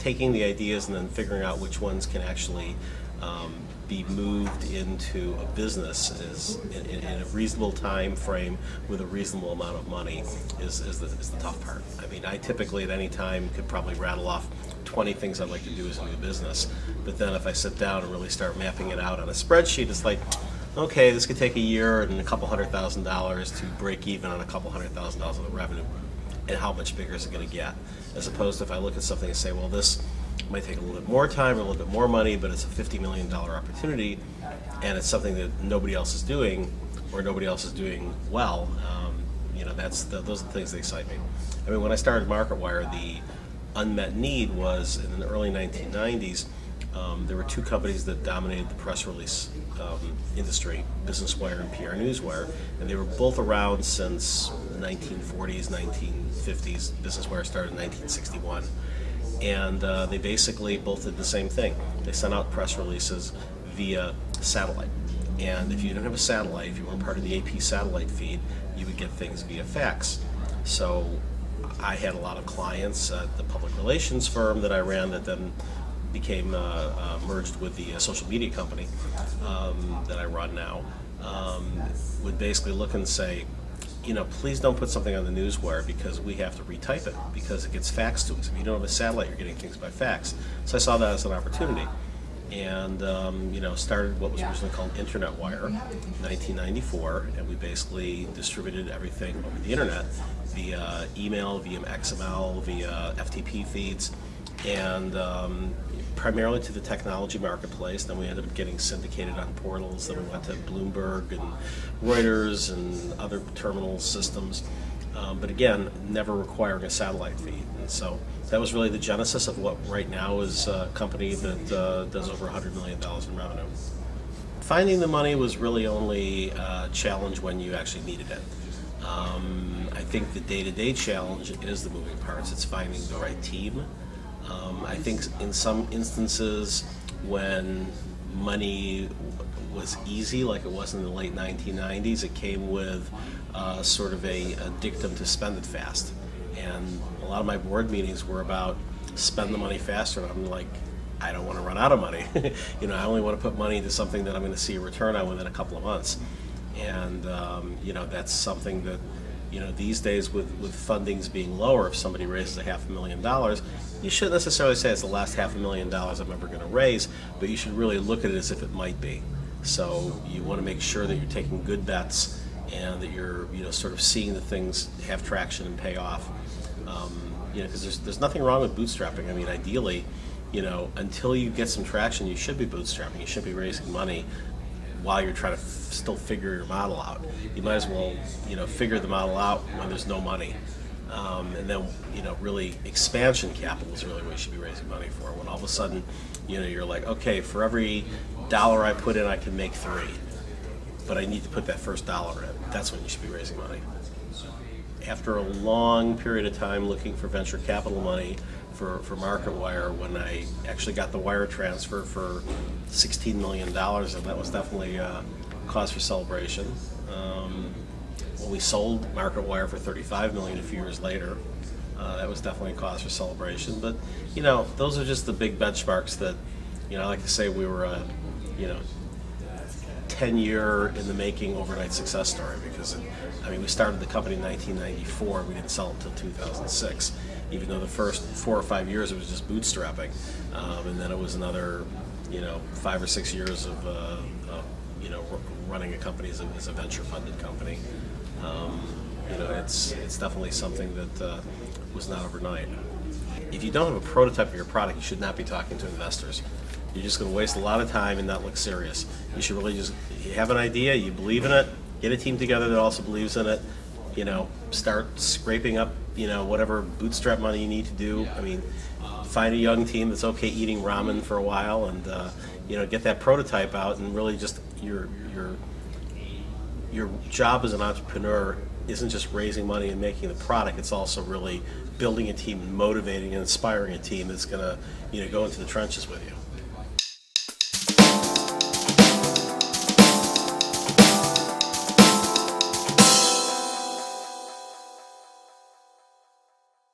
taking the ideas and then figuring out which ones can actually be moved into a business is in a reasonable time frame with a reasonable amount of money is the tough part. I mean, I typically at any time could probably rattle off 20 things I'd like to do as a new business, but then if I sit down and really start mapping it out on a spreadsheet, it's like, okay, this could take a year and a couple $100,000 to break even on a couple $100,000 of the revenue, and how much bigger is it going to get? As opposed to if I look at something and say, well, this might take a little bit more time or a little bit more money, but it's a $50 million opportunity, and it's something that nobody else is doing, or nobody else is doing well. You know, those are the things that excite me. I mean, when I started MarketWire, the unmet need was in the early 1990s. There were two companies that dominated the press release industry, Business Wire and PR Newswire, and they were both around since the 1940s, 1950s. Business Wire started in 1961. And they basically both did the same thing. They sent out press releases via satellite. And if you didn't have a satellite, if you weren't part of the AP satellite feed, you would get things via fax. So I had a lot of clients at the public relations firm that I ran that then became merged with the social media company that I run now, would basically look and say, you know, please don't put something on the newswire because we have to retype it because it gets faxed to us. If you don't have a satellite, you're getting things by fax. So I saw that as an opportunity, and you know, started what was originally called Internet Wire in 1994, and we basically distributed everything over the internet via email, via XML, via FTP feeds, and primarily to the technology marketplace. Then we ended up getting syndicated on portals. Then we went to Bloomberg and Reuters and other terminal systems. But again, never requiring a satellite feed. And so that was really the genesis of what right now is a company that does over $100 million in revenue. Finding the money was really only a challenge when you actually needed it. I think the day-to-day challenge is the moving parts. It's finding the right team. I think in some instances when money was easy, like it was in the late 1990s, it came with sort of a dictum to spend it fast. And a lot of my board meetings were about spend the money faster, and I'm like, I don't want to run out of money. You know, I only want to put money into something that I'm going to see a return on within a couple of months. And you know, that's something that, you know, these days with fundings being lower, if somebody raises $500,000, you shouldn't necessarily say it's the last $500,000 I'm ever going to raise, but you should really look at it as if it might be. So you want to make sure that you're taking good bets and that you're, you know, sort of seeing the things have traction and pay off. You know, because there's nothing wrong with bootstrapping. I mean, ideally, you know, until you get some traction, you should be bootstrapping. You should be raising money while you're trying to still figure your model out. You might as well, you know, figure the model out when there's no money. And then, you know, really expansion capital is really what you should be raising money for. When all of a sudden, you know, you're like, okay, for every dollar I put in, I can make 3. But I need to put that first dollar in. That's when you should be raising money. After a long period of time looking for venture capital money for MarketWire, when I actually got the wire transfer for $16 million, and that was definitely a cause for celebration. When we sold MarketWire for $35 million a few years later, that was definitely a cause for celebration. But, you know, those are just the big benchmarks that, you know, I like to say we were a, you know, 10-year in the making overnight success story, because, I mean, we started the company in 1994, we didn't sell it until 2006, even though the first 4 or 5 years it was just bootstrapping, and then it was another, you know, 5 or 6 years of you know, running a company as a venture-funded company. You know, it's definitely something that was not overnight. If you don't have a prototype of your product, you should not be talking to investors. You're just going to waste a lot of time and not look serious. You should really just, you have an idea, you believe in it, get a team together that also believes in it, you know, start scraping up, you know, whatever bootstrap money you need to do. I mean, find a young team that's okay eating ramen for a while, and you know, get that prototype out, and really just your job as an entrepreneur isn't just raising money and making the product, it's also really building a team, motivating and inspiring a team that's going to, you know, go into the trenches with you.